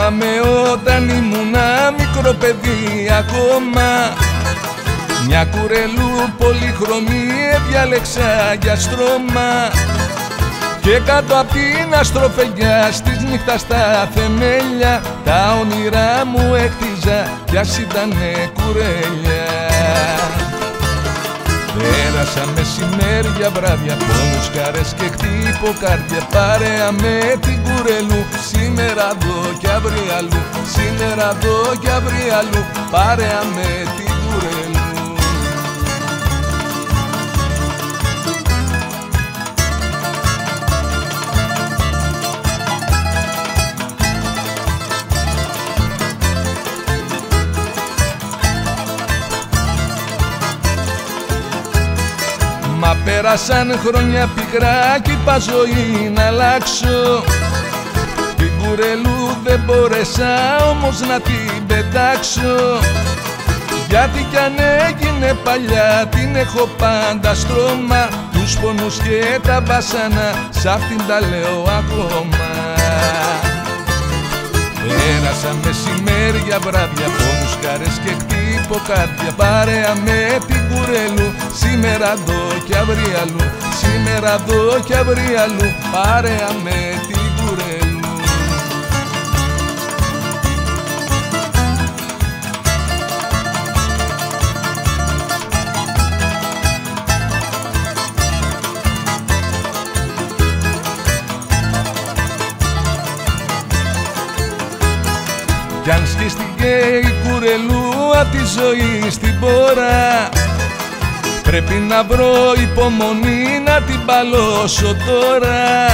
Θυμάμαι όταν ήμουνα μικρό παιδί ακόμα, μια κουρελού πολύχρωμη διάλεξα για στρώμα, και κάτω απ' την αστροφελιά στις νύχτα στα θεμέλια τα όνειρά μου έκτιζα κι ας ήτανε κουρέλια. Πέρασα μεσημέρια, βράδια, πόνους, χαρές και χτυποκάρδια, παρέα με την κουρελού, σήμερα εδώ κι αύριο αλλού, σήμερα εδώ κι αύριο αλλού, παρέα με την κουρελού. Μα πέρασαν χρόνια πικρά κι είπα ζωή να αλλάξω, την κουρελού δεν μπόρεσα όμως να την πετάξω, γιατί κι αν έγινε παλιά την έχω πάντα στρώμα, τους πόνους και τα βάσανα σ' αυτήν τα λέω ακόμα. Πέρασα μεσημέρια, βράδια, πόνους, χαρές και χτυποκάρδια, παρέα με την κουρελού, σήμερα εδώ κι αύριο αλλού, σήμερα εδώ κι αύριο αλλού, παρέα με την κουρελού. Κι αν σκίστηκε η κουρελού απ' τη ζωή στην πόρα, πρέπει να βρω υπομονή να την παλώσω τώρα,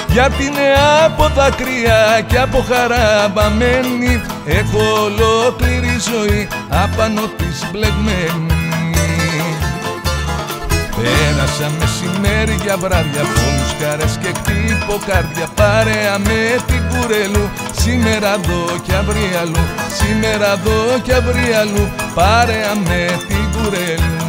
γιατί είναι από δάκρυα και από χαρά βαμμένη, έχω ολόκληρη ζωή απάνω της μπλεγμένη. Πέρασα μεσημέρια, βράδια, πόνους, χαρές και χτυποκάρδια, παρέα με την κουρελού, σήμερα εδώ κι αύριο αλλού, σήμερα εδώ κι αύριο αλλού, παρέα με την κουρελού.